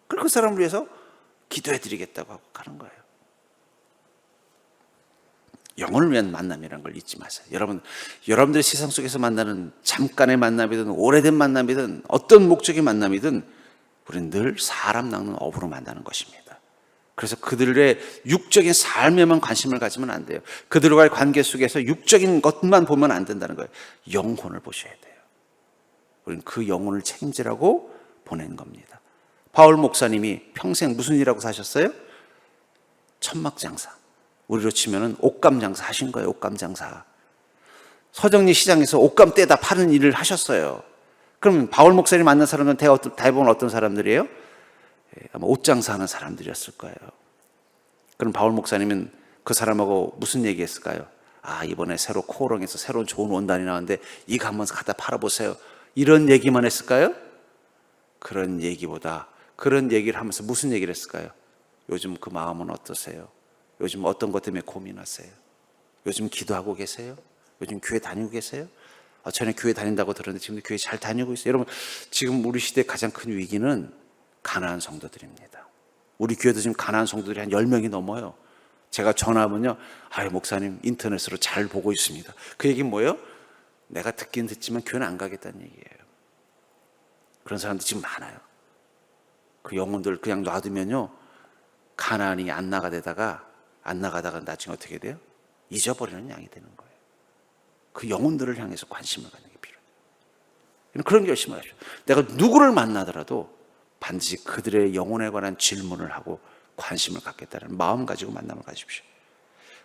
그리고 그 사람을 위해서 기도해 드리겠다고 하고 가는 거예요. 영혼을 위한 만남이라는 걸 잊지 마세요. 여러분들 세상 속에서 만나는 잠깐의 만남이든 오래된 만남이든 어떤 목적의 만남이든 우리는 늘 사람 낚는 어부로 만나는 것입니다. 그래서 그들의 육적인 삶에만 관심을 가지면 안 돼요. 그들과의 관계 속에서 육적인 것만 보면 안 된다는 거예요. 영혼을 보셔야 돼요. 우리는 그 영혼을 책임지라고 보낸 겁니다. 바울 목사님이 평생 무슨 일하고 사셨어요? 천막장사. 우리로 치면은 옷감 장사 하신 거예요. 옷감 장사. 서정리 시장에서 옷감 떼다 파는 일을 하셨어요. 그럼 바울 목사님 만난 사람들은 대부분 어떤 사람들이에요? 아마 옷 장사하는 사람들이었을 거예요. 그럼 바울 목사님은 그 사람하고 무슨 얘기했을까요? 이번에 새로 코오롱에서 새로운 좋은 원단이 나왔는데 이거 한번 갖다 팔아보세요. 이런 얘기만 했을까요? 그런 얘기보다 그런 얘기를 하면서 무슨 얘기를 했을까요? 요즘 그 마음은 어떠세요? 요즘 어떤 것 때문에 고민하세요? 요즘 기도하고 계세요? 요즘 교회 다니고 계세요? 전에 교회 다닌다고 들었는데 지금도 교회 잘 다니고 있어요? 여러분, 지금 우리 시대의 가장 큰 위기는 가난한 성도들입니다. 우리 교회도 지금 가난한 성도들이 한 10명이 넘어요. 제가 전화하면요, 목사님 인터넷으로 잘 보고 있습니다. 그 얘기는 뭐예요? 내가 듣긴 듣지만 교회는 안 가겠다는 얘기예요. 그런 사람들 지금 많아요. 그 영혼들 그냥 놔두면요 가난이 안 나가다가 나중에 어떻게 돼요? 잊어버리는 양이 되는 거예요. 그 영혼들을 향해서 관심을 갖는 게 필요해요. 그런 게 열심히 하십시오. 내가 누구를 만나더라도 반드시 그들의 영혼에 관한 질문을 하고 관심을 갖겠다는 마음 가지고 만남을 가십시오.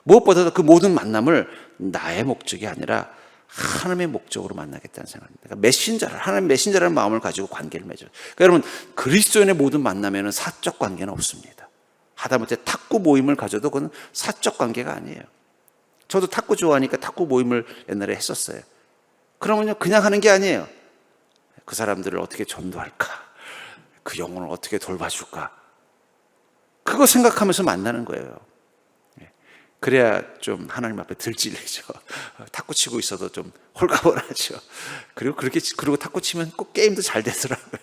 무엇보다도 그 모든 만남을 나의 목적이 아니라 하나님의 목적으로 만나겠다는 생각입니다. 그러니까 하나님 메신저라는 마음을 가지고 관계를 맺어요. 그러니까 여러분, 그리스도인의 모든 만남에는 사적 관계는 없습니다. 하다못해 탁구 모임을 가져도 그건 사적 관계가 아니에요. 저도 탁구 좋아하니까 탁구 모임을 옛날에 했었어요. 그러면요 그냥 하는 게 아니에요. 그 사람들을 어떻게 전도할까? 그 영혼을 어떻게 돌봐줄까? 그거 생각하면서 만나는 거예요. 그래야 좀 하나님 앞에 들찔리죠. 탁구 치고 있어도 좀 홀가분하죠. 그리고 탁구 치면 꼭 게임도 잘 되더라고요.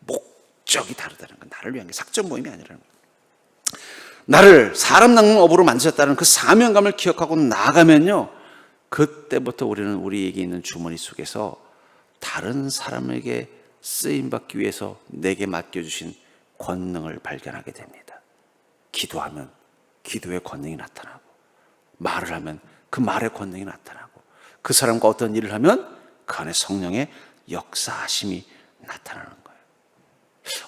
목적이 다르다는 건 나를 위한 게 작전 모임이 아니라는 거예요. 나를 사람 낚는 업으로 만드셨다는 그 사명감을 기억하고 나가면요, 그때부터 우리는 우리에게 있는 주머니 속에서 다른 사람에게 쓰임받기 위해서 내게 맡겨주신 권능을 발견하게 됩니다. 기도하면 기도의 권능이 나타나고, 말을 하면 그 말의 권능이 나타나고, 그 사람과 어떤 일을 하면 그 안에 성령의 역사하심이 나타나는 거예요.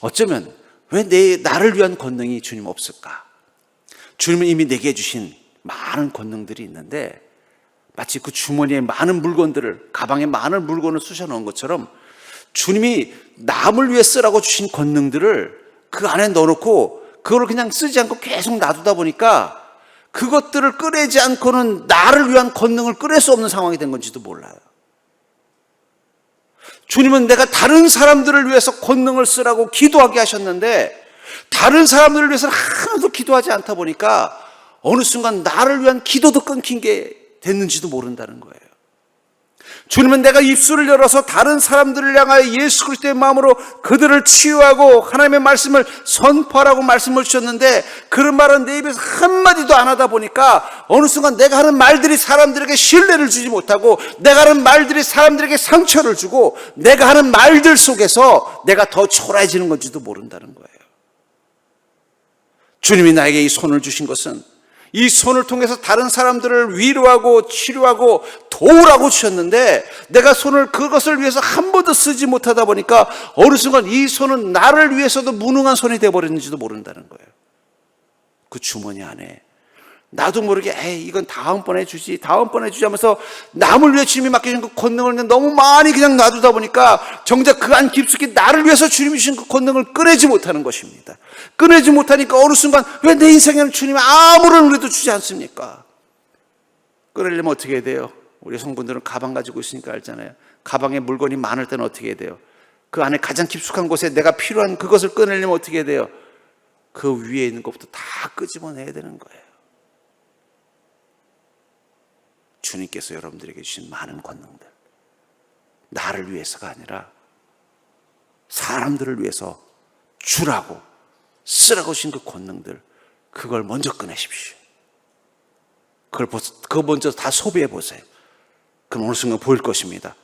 어쩌면 왜 나를 위한 권능이 주님 없을까? 주님은 이미 내게 주신 많은 권능들이 있는데, 마치 그 주머니에 많은 물건들을, 가방에 많은 물건을 쑤셔 넣은 것처럼 주님이 남을 위해 쓰라고 주신 권능들을 그 안에 넣어놓고 그걸 그냥 쓰지 않고 계속 놔두다 보니까 그것들을 꺼내지 않고는 나를 위한 권능을 꺼낼 수 없는 상황이 된 건지도 몰라요. 주님은 내가 다른 사람들을 위해서 권능을 쓰라고 기도하게 하셨는데, 다른 사람들을 위해서는 하나도 기도하지 않다 보니까 어느 순간 나를 위한 기도도 끊긴 게 됐는지도 모른다는 거예요. 주님은 내가 입술을 열어서 다른 사람들을 향하여 예수 그리스도의 마음으로 그들을 치유하고 하나님의 말씀을 선포하라고 말씀을 주셨는데, 그런 말은 내 입에서 한마디도 안 하다 보니까 어느 순간 내가 하는 말들이 사람들에게 신뢰를 주지 못하고, 내가 하는 말들이 사람들에게 상처를 주고, 내가 하는 말들 속에서 내가 더 초라해지는 건지도 모른다는 거예요. 주님이 나에게 이 손을 주신 것은 이 손을 통해서 다른 사람들을 위로하고 치료하고 도우라고 주셨는데, 내가 그것을 위해서 한 번도 쓰지 못하다 보니까 어느 순간 이 손은 나를 위해서도 무능한 손이 되어버렸는지도 모른다는 거예요. 그 주머니 안에 나도 모르게 이건 다음번에 주지 하면서 남을 위해 주님이 맡겨준 그 권능을 너무 많이 그냥 놔두다 보니까 정작 그 안 깊숙이 나를 위해서 주님이 주신 그 권능을 꺼내지 못하는 것입니다. 꺼내지 못하니까 어느 순간 왜 내 인생에는 주님이 아무런 은혜도 주지 않습니까? 꺼내려면 어떻게 해야 돼요? 우리 성분들은 가방 가지고 있으니까 알잖아요. 가방에 물건이 많을 때는 어떻게 해야 돼요? 그 안에 가장 깊숙한 곳에 내가 필요한 그것을 꺼내려면 어떻게 해야 돼요? 그 위에 있는 것부터 다 끄집어내야 되는 거예요. 주님께서 여러분들에게 주신 많은 권능들, 나를 위해서가 아니라 사람들을 위해서 주라고 쓰라고 주신 그 권능들, 그걸 먼저 꺼내십시오. 그걸 먼저 다 소비해 보세요. 그럼 어느 순간 보일 것입니다.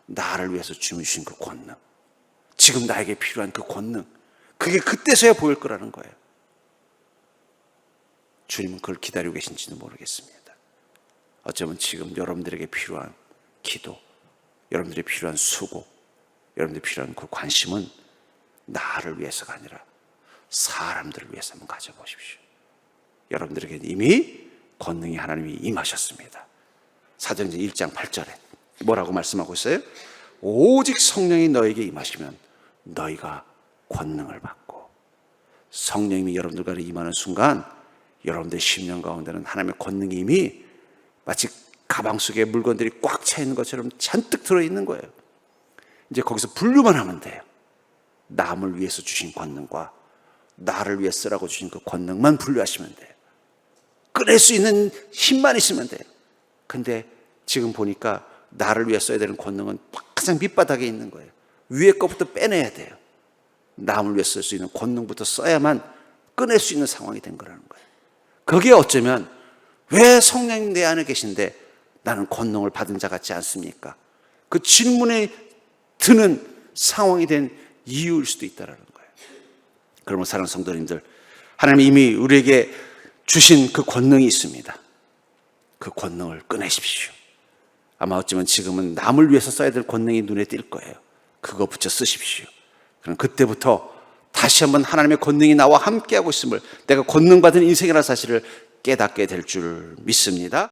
나를 위해서 주님이 주신 그 권능, 지금 나에게 필요한 그 권능, 그게 그때서야 보일 거라는 거예요. 주님은 그걸 기다리고 계신지는 모르겠습니다. 어쩌면 지금 여러분들에게 필요한 기도, 여러분들이 필요한 수고, 여러분들이 필요한 그 관심은 나를 위해서가 아니라 사람들을 위해서 한번 가져보십시오. 여러분들에게 이미 권능이 하나님이 임하셨습니다. 사도행전 1장 8절에 뭐라고 말씀하고 있어요? 오직 성령이 너에게 임하시면 너희가 권능을 받고, 성령님이 여러분들과 임하는 순간 여러분들의 심령 가운데는 하나님의 권능이 이미 마치 가방 속에 물건들이 꽉 차 있는 것처럼 잔뜩 들어있는 거예요. 이제 거기서 분류만 하면 돼요. 남을 위해서 주신 권능과 나를 위해 쓰라고 주신 그 권능만 분류하시면 돼요. 꺼낼 수 있는 힘만 있으면 돼요. 근데 지금 보니까 나를 위해 써야 되는 권능은 가장 밑바닥에 있는 거예요. 위에 것부터 빼내야 돼요. 남을 위해 쓸 수 있는 권능부터 써야만 꺼낼 수 있는 상황이 된 거라는 거예요. 거기에 어쩌면 왜 성령님 내 안에 계신데 나는 권능을 받은 자 같지 않습니까? 그 질문에 드는 상황이 된 이유일 수도 있다는 거예요. 그러면 사랑하는 성도님들, 하나님이 이미 우리에게 주신 그 권능이 있습니다. 그 권능을 꺼내십시오. 아마 어쩌면 지금은 남을 위해서 써야 될 권능이 눈에 띌 거예요. 그거 붙여 쓰십시오. 그럼 그때부터 다시 한번 하나님의 권능이 나와 함께하고 있음을, 내가 권능 받은 인생이라는 사실을 깨닫게 될 줄 믿습니다.